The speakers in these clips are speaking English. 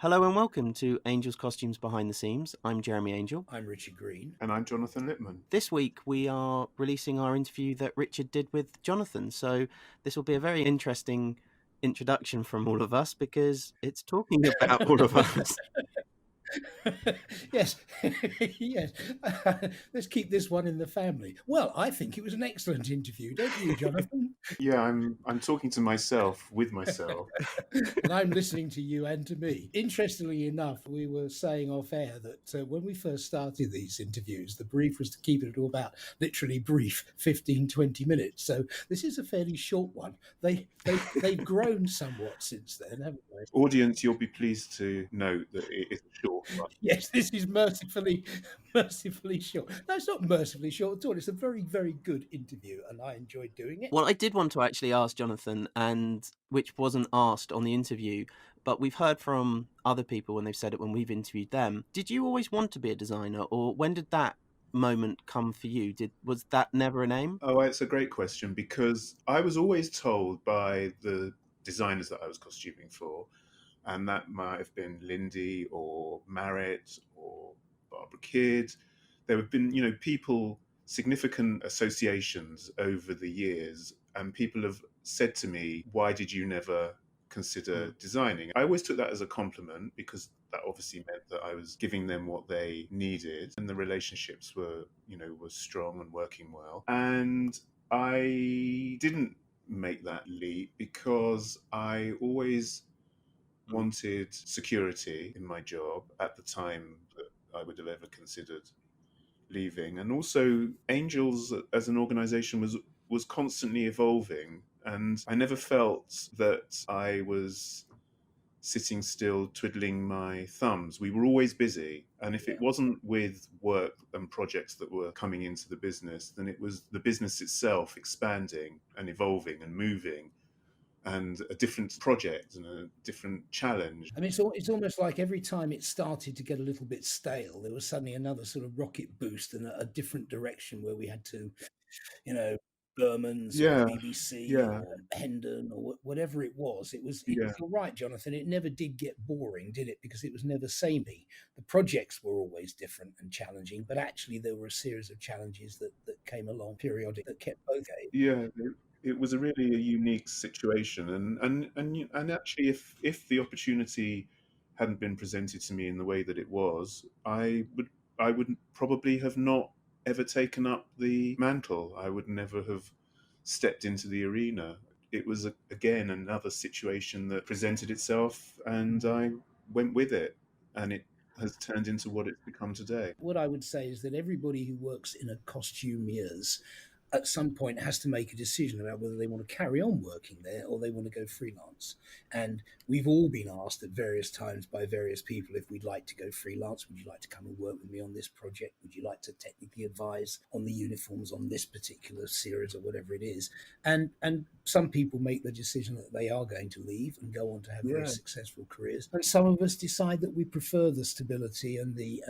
Hello and welcome to Angel's Costumes Behind the Seams. I'm Jeremy Angel. I'm Richard Green. And I'm Jonathan Lipman. This week we are releasing our interview that Richard did with Jonathan. So this will be a very interesting introduction from all of us because it's talking about all of us. Yes, yes. Let's keep this one in the family. Well, I think it was an excellent interview, don't you, Jonathan? Yeah, I'm talking to myself with myself. And I'm listening to you and to me. Interestingly enough, we were saying off air that when we first started these interviews, the brief was to keep it to about literally brief 15, 20 minutes. So this is a fairly short one. They've grown somewhat since then, haven't they? Audience, you'll be pleased to note that it is a short one. Yes, this is mercifully short. No, it's not mercifully short at all. It's a very, very good interview, and I enjoyed doing it. Well, I did want to actually ask Jonathan, and which wasn't asked on the interview, but we've heard from other people when they've said it when we've interviewed them. Did you always want to be a designer, or when did that moment come for you? Was that never an aim? Oh, it's a great question, because I was always told by the designers that I was costuming for, and that might have been Lindy or Marriott or Barbara Kidd. There have been, people, significant associations over the years, and people have said to me, why did you never consider designing? I always took that as a compliment, because that obviously meant that I was giving them what they needed, and the relationships were strong and working well. And I didn't make that leap because I always wanted security in my job at the time that I would have ever considered leaving. And also, Angels as an organization was constantly evolving, and I never felt that I was sitting still twiddling my thumbs. We were always busy, and if it wasn't with work and projects that were coming into the business, then it was the business itself expanding and evolving and moving, and a different project and a different challenge. I mean, it's almost like every time it started to get a little bit stale, there was suddenly another sort of rocket boost and a different direction where we had to, Berman's or BBC or Hendon or whatever it was. You're right, Jonathan, it never did get boring, did it? Because it was never samey. The projects were always different and challenging, but actually there were a series of challenges that came along periodic that kept both going. Yeah, it was a really unique situation, and actually, if the opportunity hadn't been presented to me in the way that it was, I would probably have not ever taken up the mantle. I would never have stepped into the arena. It was again another situation that presented itself, and I went with it, and it has turned into what it's become today. What I would say is that everybody who works in a costumiers at some point has to make a decision about whether they want to carry on working there or they want to go freelance. And we've all been asked at various times by various people if we'd like to go freelance. Would you like to come and work with me on this project? Would you like to technically advise on the uniforms on this particular series or whatever it is? And some people make the decision that they are going to leave and go on to have very successful careers. And some of us decide that we prefer the stability and the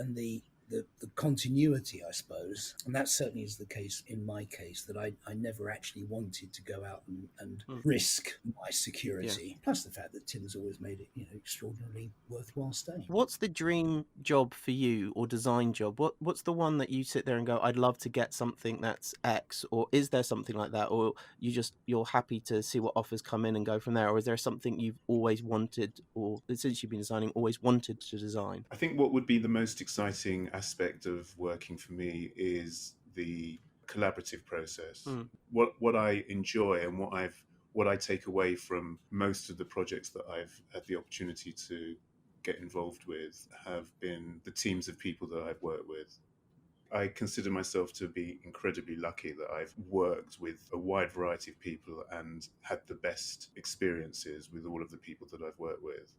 continuity, I suppose. And that certainly is the case in my case, that I never actually wanted to go out and risk my security. Plus the fact that Tim's always made it, extraordinarily worthwhile staying. What's the dream job for you, or design job? What's the one that you sit there and go, I'd love to get something that's X, or is there something like that? Or you're happy to see what offers come in and go from there? Or is there something you've always wanted, or since you've been designing, always wanted to design? I think what would be the most exciting aspect of working for me is the collaborative process. What I enjoy and what I take away from most of the projects that I've had the opportunity to get involved with have been the teams of people that I've worked with. I consider myself to be incredibly lucky that I've worked with a wide variety of people and had the best experiences with all of the people that I've worked with.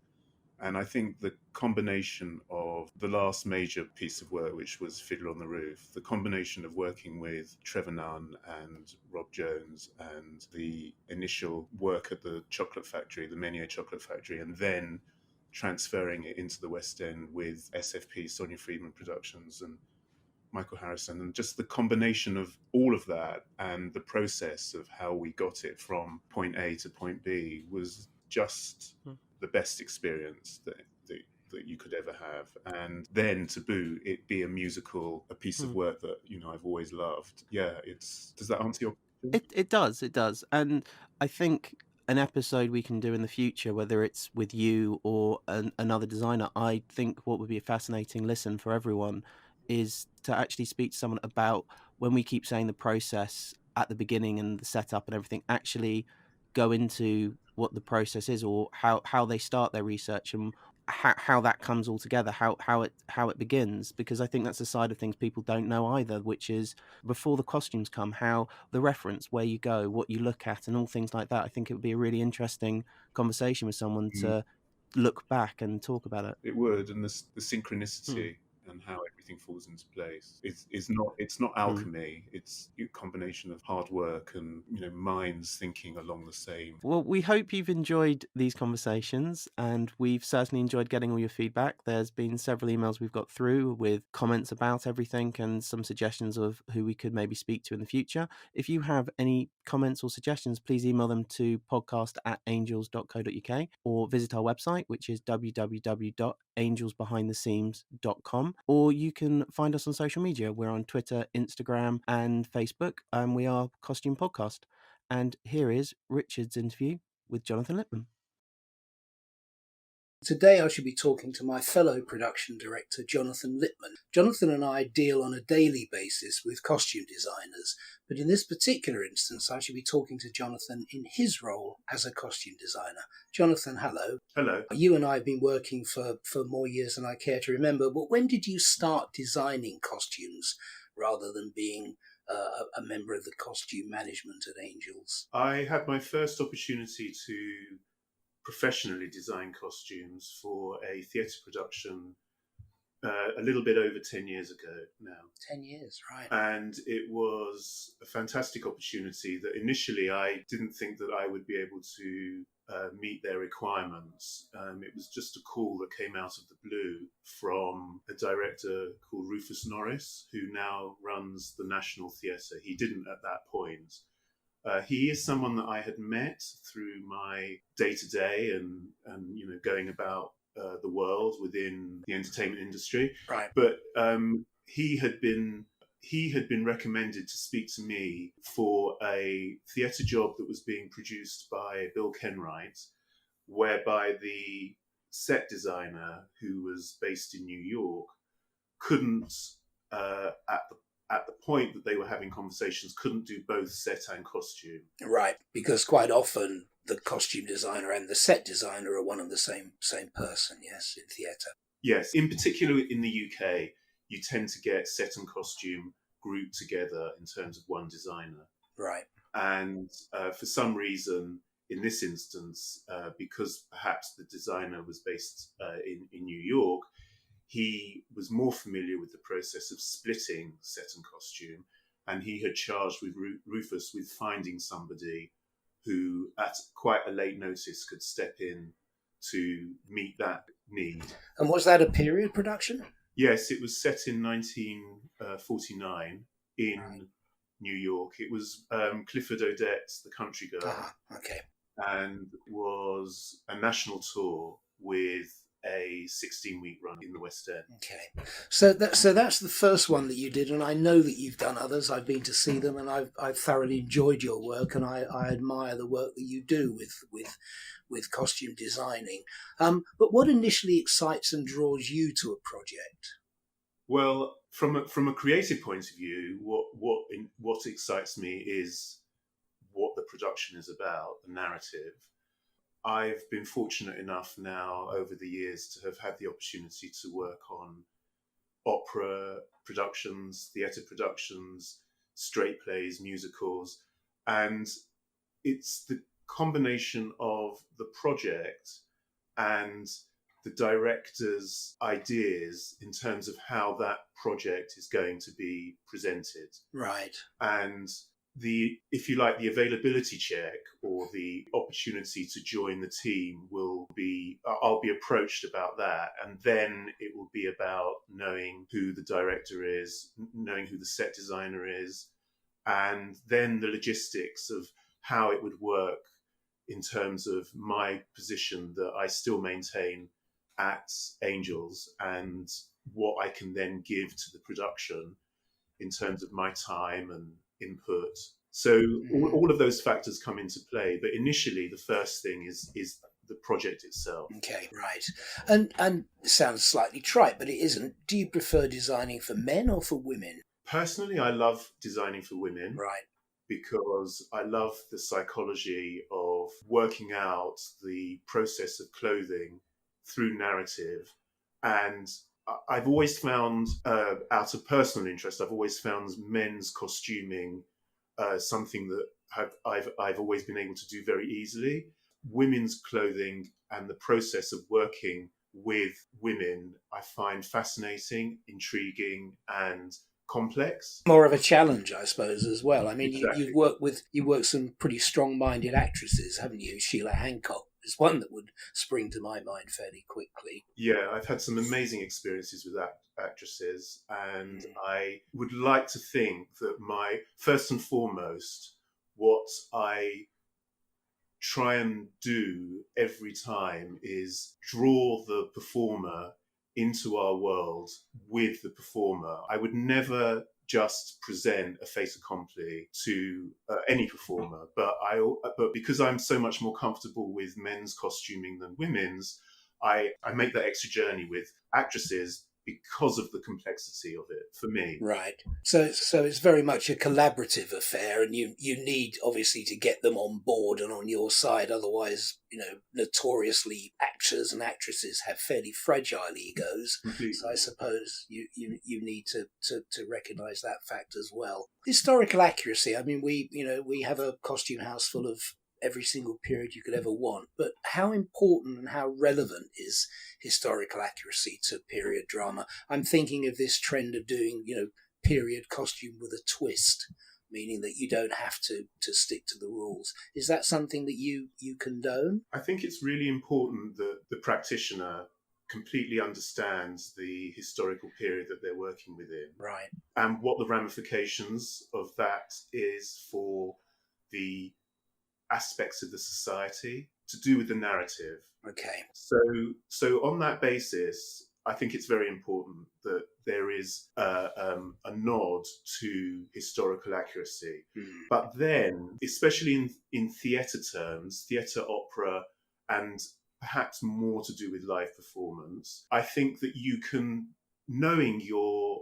And I think the combination of the last major piece of work, which was Fiddler on the Roof, the combination of working with Trevor Nunn and Rob Jones, and the initial work at the chocolate factory, the Menier Chocolate Factory, and then transferring it into the West End with SFP, Sonia Friedman Productions, and Michael Harrison, and just the combination of all of that and the process of how we got it from point A to point B was just the best experience that that you could ever have, and then to boot it be a piece of work that I've always loved. Yeah, does that answer your question? It does, and I think an episode we can do in the future, whether it's with you or another designer, I think what would be a fascinating listen for everyone is to actually speak to someone about, when we keep saying the process at the beginning and the setup and everything, actually go into what the process is, or how they start their research, and how that comes all together, how it begins, because I think that's a side of things people don't know either, which is before the costumes come, how the reference, where you go, what you look at, and all things like that. I think it would be a really interesting conversation with someone to look back and talk about it. It would, and the synchronicity and how everything falls into place. It's not alchemy. It's a combination of hard work and minds thinking along the same. Well, we hope you've enjoyed these conversations, and we've certainly enjoyed getting all your feedback. There's been several emails we've got through with comments about everything and some suggestions of who we could maybe speak to in the future. If you have any comments or suggestions, please email them to podcast@angels.co.uk, or visit our website, which is www.angelsbehindtheseams.com, or you can find us on social media. We're on Twitter, Instagram, and Facebook, and we are Costume Podcast. And here is Richard's interview with Jonathan Lipman. Today I should be talking to my fellow production director, Jonathan Lipman. Jonathan and I deal on a daily basis with costume designers, but in this particular instance I should be talking to Jonathan in his role as a costume designer. Jonathan, hello. Hello. You and I have been working for more years than I care to remember, but when did you start designing costumes rather than being a member of the costume management at Angels? I had my first opportunity to professionally design costumes for a theatre production a little bit over 10 years ago now. 10 years, right. And it was a fantastic opportunity that initially I didn't think that I would be able to meet their requirements. It was just a call that came out of the blue from a director called Rufus Norris, who now runs the National Theatre. He didn't at that point. He is someone that I had met through my day-to-day and going about the world within the entertainment industry. Right. But he had been recommended to speak to me for a theatre job that was being produced by Bill Kenwright, whereby the set designer, who was based in New York, couldn't at the point that they were having conversations, couldn't do both set and costume. Right, because quite often the costume designer and the set designer are one and the same person, yes, in theatre. Yes, in particular in the UK, you tend to get set and costume grouped together in terms of one designer. Right. And for some reason, in this instance, because perhaps the designer was based in New York, he was more familiar with the process of splitting set and costume, and he had charged with Rufus with finding somebody who, at quite a late notice, could step in to meet that need. And was that a period production? Yes, it was set in 1949 in New York. It was Clifford Odets, The Country Girl. Ah, okay. And was a national tour with a 16-week run in the West End. Okay, so that's the first one that you did, and I know that you've done others. I've been to see them, and I've thoroughly enjoyed your work, and I admire the work that you do with costume designing. But what initially excites and draws you to a project? Well, from a creative point of view, what excites me is what the production is about, the narrative. I've been fortunate enough now over the years to have had the opportunity to work on opera productions, theatre productions, straight plays, musicals, and it's the combination of the project and the director's ideas in terms of how that project is going to be presented. Right. And if you like, the availability check or the opportunity to join the team I'll be approached about that. And then it will be about knowing who the director is, knowing who the set designer is, and then the logistics of how it would work in terms of my position that I still maintain at Angels and what I can then give to the production in terms of my time and input. So all of those factors come into play. But initially, the first thing is the project itself. Okay, right. And it sounds slightly trite, but it isn't. Do you prefer designing for men or for women? Personally, I love designing for women. Right. Because I love the psychology of working out the process of clothing through narrative. And I've always found, out of personal interest, I've always found men's costuming something that I've always been able to do very easily. Women's clothing and the process of working with women, I find fascinating, intriguing, and complex. More of a challenge, I suppose, as well. I mean, Exactly. you work some pretty strong-minded actresses, haven't you? Sheila Hancock is one that would spring to my mind fairly quickly. Yeah, I've had some amazing experiences with actresses, and I would like to think that first and foremost, what I try and do every time is draw the performer into our world with the performer. I would never just present a fait accompli to any performer, but because I'm so much more comfortable with men's costuming than women's, I make that extra journey with actresses because of the complexity of it for me. Right. So it's very much a collaborative affair, and you need obviously to get them on board and on your side. Otherwise, notoriously actors and actresses have fairly fragile egos. Completely. So I suppose you need to recognise that fact as well. Historical accuracy. I mean, we have a costume house full of every single period you could ever want, but how important and how relevant is historical accuracy to period drama? I'm thinking of this trend of doing, period costume with a twist, meaning that you don't have to stick to the rules. Is that something that you condone? I think it's really important that the practitioner completely understands the historical period that they're working within. Right. And what the ramifications of that is for the aspects of the society to do with the narrative. Okay. So on that basis, I think it's very important that there is a nod to historical accuracy. But then, especially in theatre terms, theatre, opera, and perhaps more to do with live performance, I think that you can, knowing your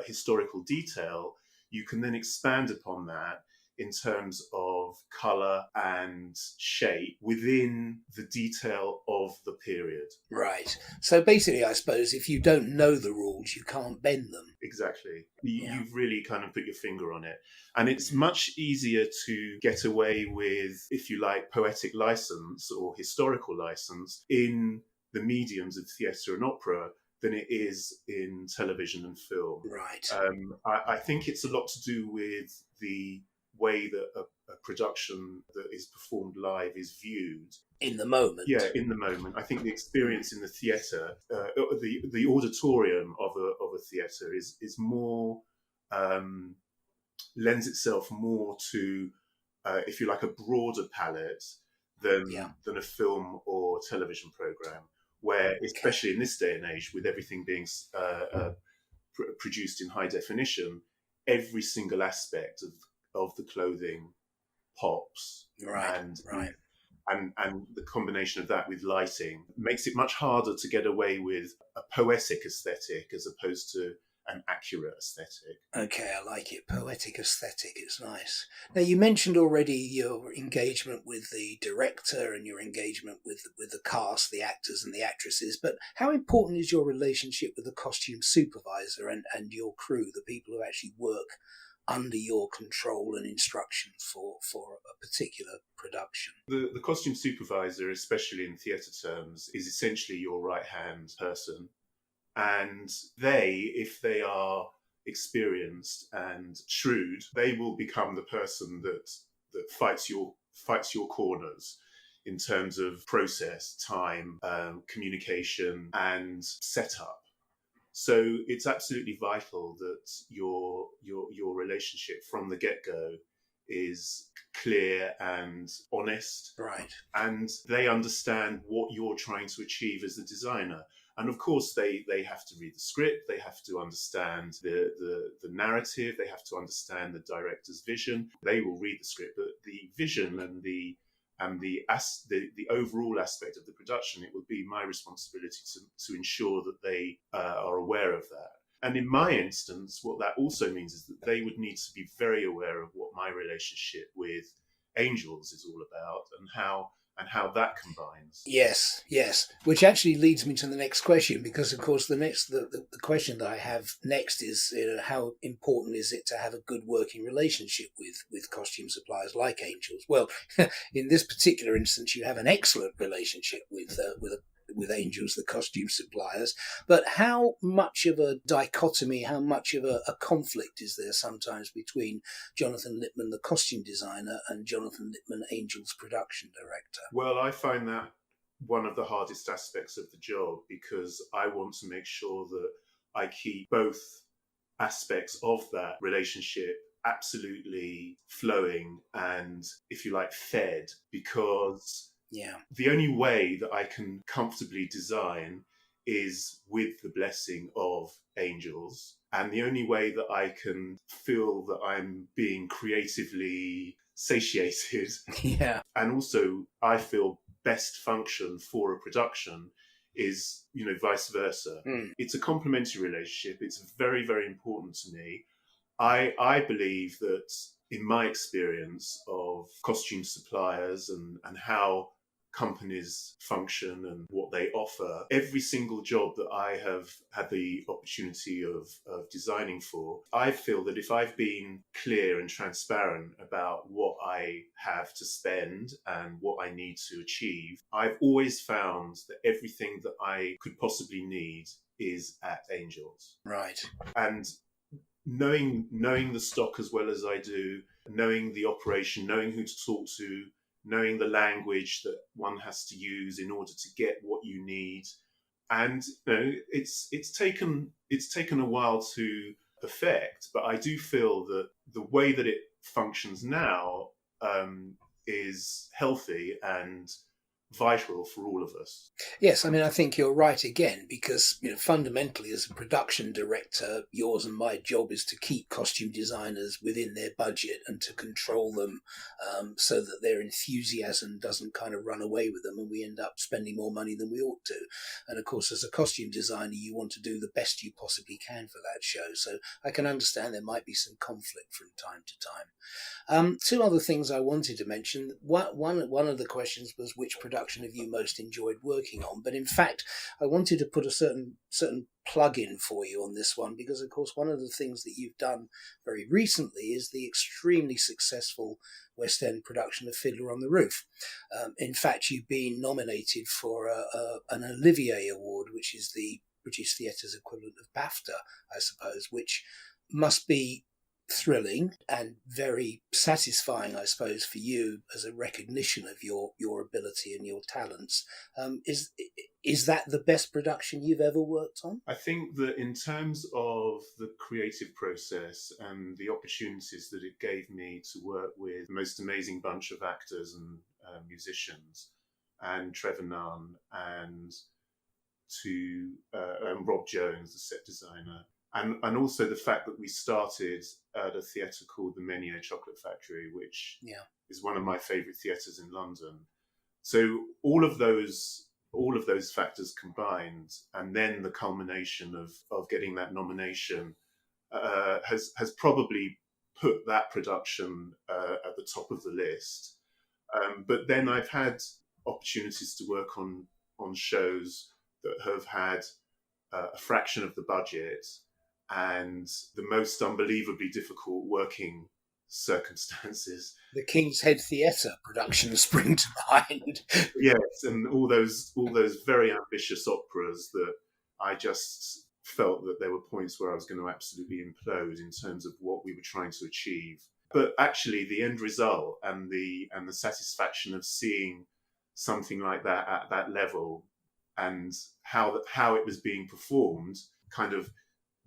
historical detail, you can then expand upon that in terms of colour and shape within the detail of the period. Right. So basically, I suppose if you don't know the rules, you can't bend them. Exactly. You've really kind of put your finger on it. And it's much easier to get away with, if you like, poetic license or historical license in the mediums of theatre and opera than it is in television and film. Right. I think it's a lot to do with the way that a production that is performed live is viewed. In the moment. Yeah, in the moment. I think the experience in the theatre, the auditorium of a theatre is more, lends itself more to, if you like, a broader palette than a film or television programme, where, especially in this day and age, with everything being produced in high definition, every single aspect of the clothing pops. Right. And the combination of that with lighting makes it much harder to get away with a poetic aesthetic as opposed to an accurate aesthetic. Okay, I like it. Poetic aesthetic, it's nice. Now, you mentioned already your engagement with the director and your engagement with the cast, the actors and the actresses, but how important is your relationship with the costume supervisor and your crew, the people who actually work under your control and instruction for a particular production? The costume supervisor, especially in theatre terms, is essentially your right-hand person. And they, if they are experienced and shrewd, they will become the person that fights your corners in terms of process, time, communication, and setup. So it's absolutely vital that your relationship from the get-go is clear and honest. Right. And they understand what you're trying to achieve as a designer. And of course, they have to read the script, they have to understand the narrative, they have to understand the director's vision. They will read the script, but the vision and the overall aspect of the production, it would be my responsibility to ensure that they are aware of that. And in my instance, what that also means is that they would need to be very aware of what my relationship with Angels is all about and how that combines. Yes. Which actually leads me to the next question, because of course the question that I have next is, how important is it to have a good working relationship with costume suppliers like Angels? Well, in this particular instance, you have an excellent relationship with Angels, the costume suppliers, but how much of a dichotomy, how much of a conflict is there sometimes between Jonathan Lipman, the costume designer, and Jonathan Lipman, Angels production director? Well, I find that one of the hardest aspects of the job, because I want to make sure that I keep both aspects of that relationship absolutely flowing and, if you like, fed, because the only way that I can comfortably design is with the blessing of Angels. And the only way that I can feel that I'm being creatively satiated, and also I feel best function for a production, is, vice versa. It's a complementary relationship. It's very, very important to me. I believe that, in my experience of costume suppliers and how companies function and what they offer, every single job that I have had the opportunity of designing for, I feel that if I've been clear and transparent about what I have to spend and what I need to achieve, I've always found that everything that I could possibly need is at Angels. Right. And knowing the stock as well as I do, knowing the operation, knowing who to talk to, knowing the language that one has to use in order to get what you need, and it's taken a while to perfect. But I do feel that the way that it functions now is healthy and vital for all of us. Yes, I mean, I think you're right again, because fundamentally, as a production director, yours and my job is to keep costume designers within their budget and to control them, so that their enthusiasm doesn't kind of run away with them and we end up spending more money than we ought to. And of course, as a costume designer, you want to do the best you possibly can for that show. So I can understand there might be some conflict from time to time. Two other things I wanted to mention. One of the questions was, which production have you most enjoyed working on? But in fact, I wanted to put a certain plug in for you on this one, because of course one of the things that you've done very recently is the extremely successful West End production of Fiddler on the Roof. In fact, you've been nominated for an Olivier Award, which is the British Theatre's equivalent of BAFTA, I suppose, which must be thrilling and very satisfying, I suppose, for you as a recognition of your ability and your talents. Is that the best production you've ever worked on? I think that in terms of the creative process and the opportunities that it gave me to work with the most amazing bunch of actors and musicians, and Trevor Nunn and Rob Jones, the set designer, and also the fact that we started at a theatre called the Menier Chocolate Factory, which is one of my favourite theatres in London. So all of those factors combined, and then the culmination of getting that nomination has probably put that production at the top of the list. But then I've had opportunities to work on shows that have had a fraction of the budget and the most unbelievably difficult working circumstances. The King's Head Theatre production spring to mind. Yes, and all those very ambitious operas that I just felt that there were points where I was going to absolutely implode in terms of what we were trying to achieve. But actually, the end result and the satisfaction of seeing something like that at that level and how it was being performed kind of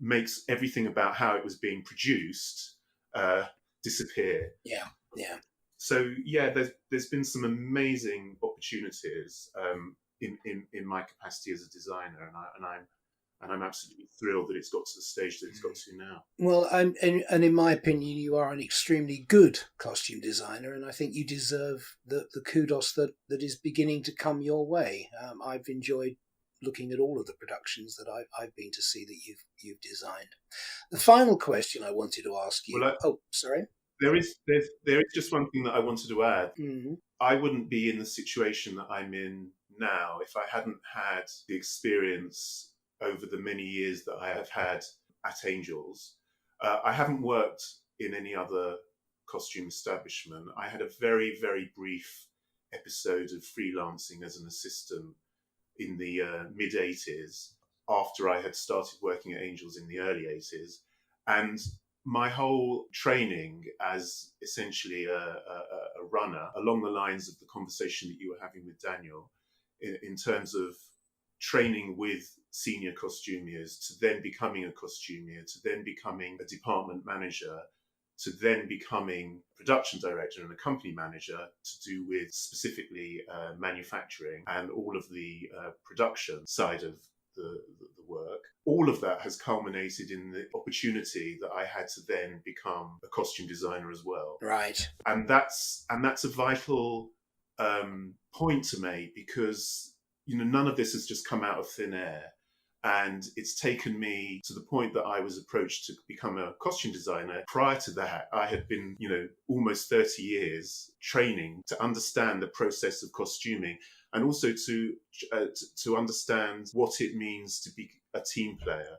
makes everything about how it was being produced disappear. Yeah. Yeah. So yeah, there's been some amazing opportunities in my capacity as a designer, and I'm absolutely thrilled that it's got to the stage that it's got to now. Well, and in my opinion, you are an extremely good costume designer, and I think you deserve the kudos that is beginning to come your way. I've enjoyed looking at all of the productions that I've been to see that you've designed. The final question I wanted to ask you. Well, sorry. There is just one thing that I wanted to add. Mm-hmm. I wouldn't be in the situation that I'm in now if I hadn't had the experience over the many years that I have had at Angels. I haven't worked in any other costume establishment. I had a very, very brief episode of freelancing as an assistant in the mid-'80s after I had started working at Angels in the early '80s. And my whole training as essentially a runner, along the lines of the conversation that you were having with Daniel, in terms of training with senior costumiers, to then becoming a costumier, to then becoming a department manager, to then becoming production director and a company manager, to do with specifically manufacturing and all of the production side of the work. All of that has culminated in the opportunity that I had to then become a costume designer as well. Right. And that's a vital point to make, because none of this has just come out of thin air. And it's taken me to the point that I was approached to become a costume designer. Prior to that, I had been, almost 30 years training to understand the process of costuming, and also to understand what it means to be a team player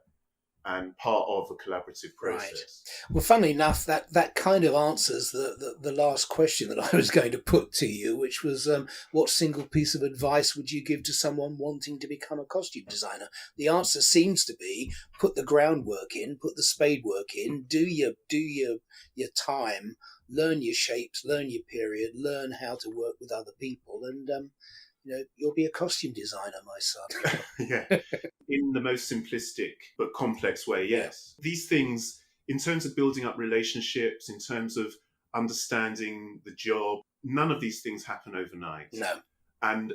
and part of a collaborative process. Right. Well, funnily enough, that kind of answers the last question that I was going to put to you, which was what single piece of advice would you give to someone wanting to become a costume designer? The answer seems to be put the groundwork in, put the spade work in, do your time, learn your shapes, learn your period, learn how to work with other people, and you'll be a costume designer, my son. Yeah, in the most simplistic but complex way, yes. Yeah. These things, in terms of building up relationships, in terms of understanding the job, none of these things happen overnight. No. And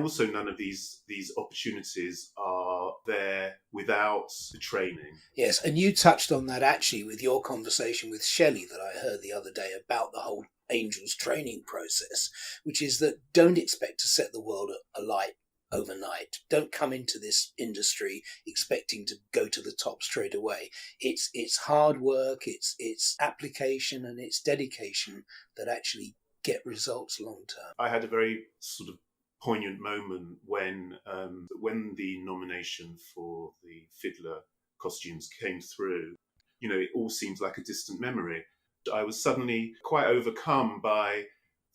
also none of these opportunities are there without the training. Yes, and you touched on that actually with your conversation with Shelley that I heard the other day about the whole Angels training process, which is that don't expect to set the world alight overnight. Don't come into this industry expecting to go to the top straight away. It's hard work, it's application, and it's dedication that actually get results long term. I had a very sort of poignant moment when the nomination for the Fiddler costumes came through. It all seems like a distant memory. I was suddenly quite overcome by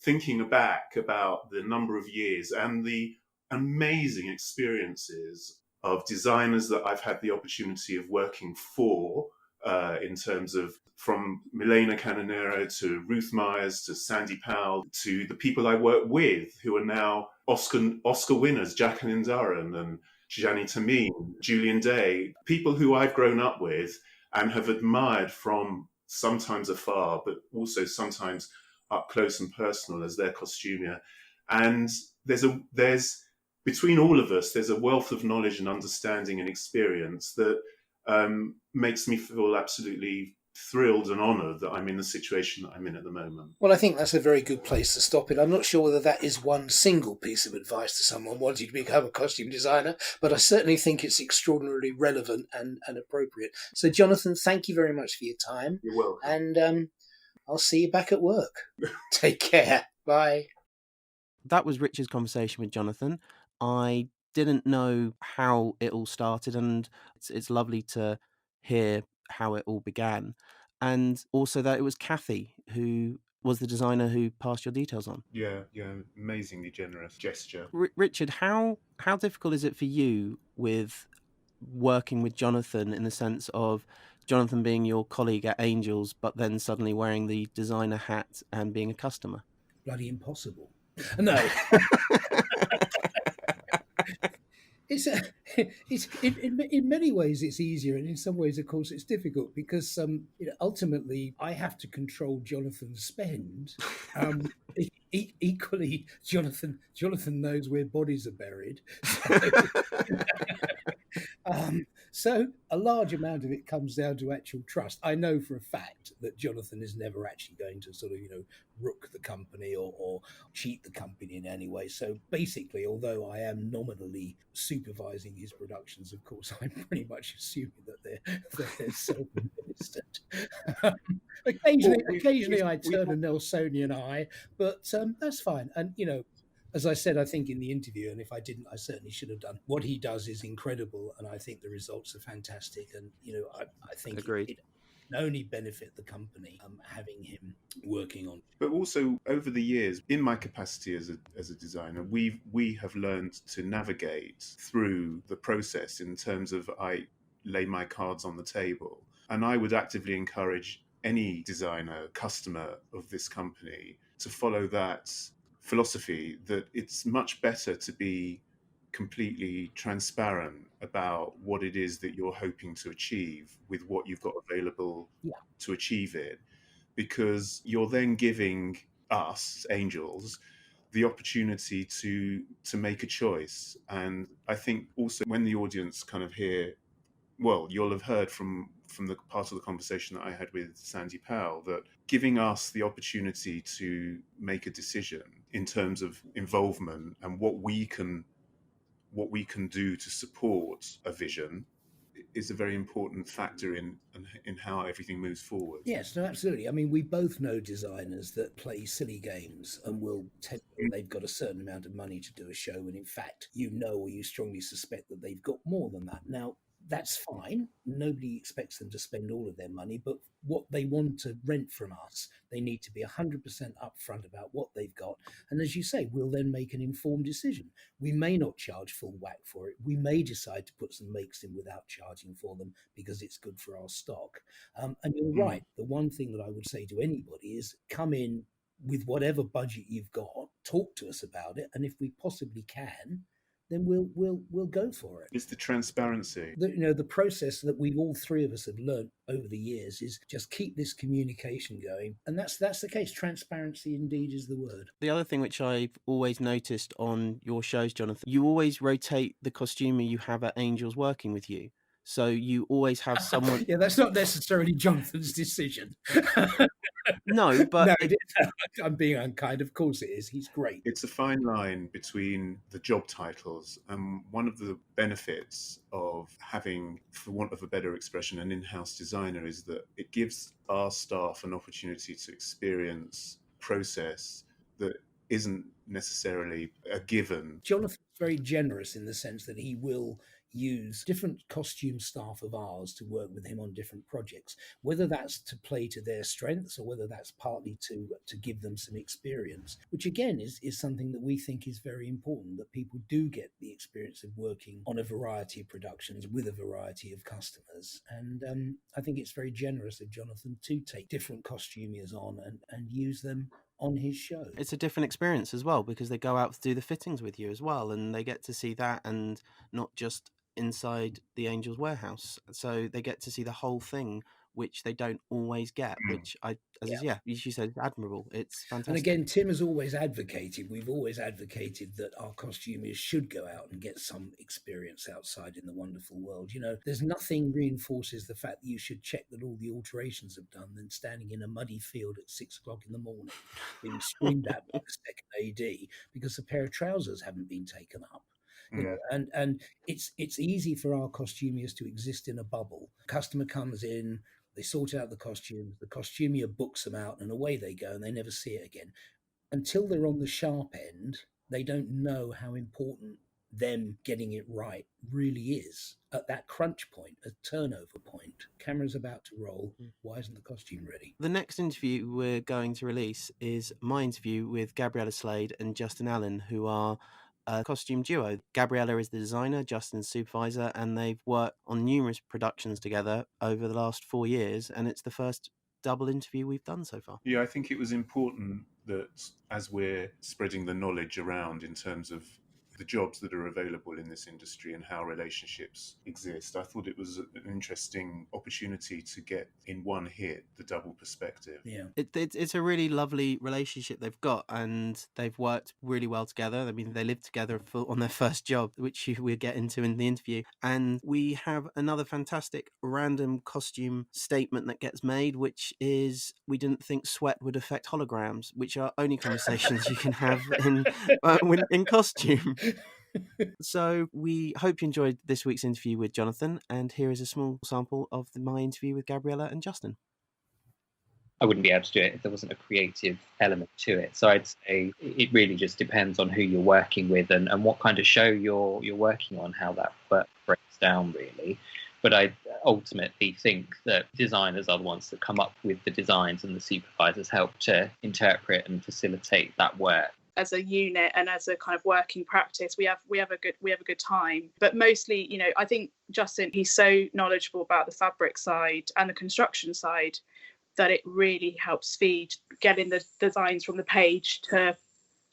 thinking back about the number of years and the amazing experiences of designers that I've had the opportunity of working for, in terms of from Milena Canonero to Ruth Myers to Sandy Powell, to the people I work with who are now Oscar winners, Jacqueline Duran and Gianni Tamine, Julian Day, people who I've grown up with and have admired from sometimes afar, but also sometimes up close and personal as their costumier. And there's between all of us, there's a wealth of knowledge and understanding and experience that makes me feel absolutely thrilled and honoured that I'm in the situation that I'm in at the moment. Well, I think that's a very good place to stop it. I'm not sure whether that is one single piece of advice to someone wanting to become a costume designer, but I certainly think it's extraordinarily relevant and appropriate. So, Jonathan, thank you very much for your time. You're welcome. And I'll see you back at work. Take care. Bye. That was Richard's conversation with Jonathan. I didn't know how it all started, and it's lovely to hear how it all began, and also that it was Kathy who was the designer who passed your details on. Yeah, amazingly generous gesture. Richard, how difficult is it for you with working with Jonathan, in the sense of Jonathan being your colleague at Angels, but then suddenly wearing the designer hat and being a customer? Bloody impossible. No. in many ways it's easier, and in some ways, of course, it's difficult because ultimately I have to control Jonathan's spend. Equally, Jonathan knows where bodies are buried, so a large amount of it comes down to actual trust. I know for a fact that Jonathan is never actually going to sort of, rook the company or cheat the company in any way. So basically, although I am nominally supervising his productions, of course, I'm pretty much assuming that they're self-administered. Occasionally I turn a Nelsonian eye, but that's fine. And as I said, I think in the interview, and if I didn't, I certainly should have done. What he does is incredible, and I think the results are fantastic. And I think Agreed. it can only benefit the company having him working on. But also over the years, in my capacity as a designer, we have learned to navigate through the process in terms of I lay my cards on the table, and I would actively encourage any designer, customer of this company to follow that philosophy, that it's much better to be completely transparent about what it is that you're hoping to achieve with what you've got available to achieve it, because you're then giving us angels the opportunity to make a choice. And I think also when the audience kind of hear, well, you'll have heard from the part of the conversation that I had with Sandy Powell, that giving us the opportunity to make a decision in terms of involvement and what we can do to support a vision is a very important factor in how everything moves forward. Yes, no, absolutely. I mean, we both know designers that play silly games and will tell you they've got a certain amount of money to do a show, and in fact, or you strongly suspect that they've got more than that. Now, that's fine. Nobody expects them to spend all of their money, but what they want to rent from us, they need to be 100% upfront about what they've got. And as you say, we'll then make an informed decision. We may not charge full whack for it. We may decide to put some makes in without charging for them because it's good for our stock. And you're right. The one thing that I would say to anybody is come in with whatever budget you've got, talk to us about it, and if we possibly can, then we'll go for it. It's the transparency. The process that we all three of us have learned over the years is just keep this communication going, and that's the case. Transparency indeed is the word. The other thing which I've always noticed on your shows, Jonathan, you always rotate the costumer you have at Angels working with you. So you always have someone. Yeah, that's not necessarily Jonathan's decision. No, but no, I'm being unkind. Of course it is. He's great. It's a fine line between the job titles, and one of the benefits of having, for want of a better expression, an in-house designer is that it gives our staff an opportunity to experience process that isn't necessarily a given. Jonathan's very generous in the sense that he will use different costume staff of ours to work with him on different projects, whether that's to play to their strengths or whether that's partly to give them some experience, which again is something that we think is very important, that people do get the experience of working on a variety of productions with a variety of customers. And I think it's very generous of Jonathan to take different costumiers on and use them on his show. It's a different experience as well, because they go out to do the fittings with you as well, and they get to see that, and not just inside the Angels warehouse. So they get to see the whole thing, which they don't always get, which you said, admirable. It's fantastic. And again, Tim has always advocated, we've always advocated that our costumiers should go out and get some experience outside in the wonderful world. There's nothing reinforces the fact that you should check that all the alterations have done than standing in a muddy field at 6 o'clock in the morning being screamed at by the second AD because a pair of trousers haven't been taken up. And it's easy for our costumiers to exist in a bubble. Customer comes in, they sort out the costumes, the costumier books them out, and away they go, and they never see it again. Until they're on the sharp end, they don't know how important them getting it right really is. At that crunch point, a turnover point, camera's about to roll, why isn't the costume ready? The next interview we're going to release is my interview with Gabriella Slade and Justin Allen, who are a costume duo. Gabriella is the designer, Justin's supervisor, and they've worked on numerous productions together over the last 4 years, and it's the first double interview we've done so far. Yeah, I think it was important that as we're spreading the knowledge around in terms of the jobs that are available in this industry and how relationships exist. I thought it was an interesting opportunity to get in one hit the double perspective. Yeah. It's a really lovely relationship they've got, and they've worked really well together. I mean, they lived together on their first job, which we'll get into in the interview. And we have another fantastic random costume statement that gets made, which is, we didn't think sweat would affect holograms, which are only conversations you can have in costume. So we hope you enjoyed this week's interview with Jonathan, and here is a small sample of my interview with Gabriella and Justin. I wouldn't be able to do it if there wasn't a creative element to it. So I'd say it really just depends on who you're working with and what kind of show you're working on, how that breaks down, really. But I ultimately think that designers are the ones that come up with the designs, and the supervisors help to interpret and facilitate that work. As a unit and as a kind of working practice, we have a good time. But mostly, you know, I think Justin, he's so knowledgeable about the fabric side and the construction side that it really helps feed getting the designs from the page to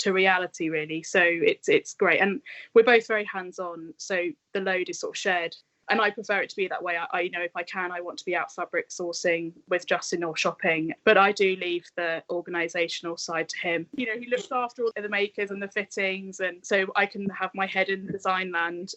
reality, really. So it's great, and we're both very hands-on, so the load is sort of shared. And I prefer it to be that way. I know if I can, I want to be out fabric sourcing with Justin or shopping, but I do leave the organisational side to him. You know, he looks after all the makers and the fittings, and so I can have my head in design land.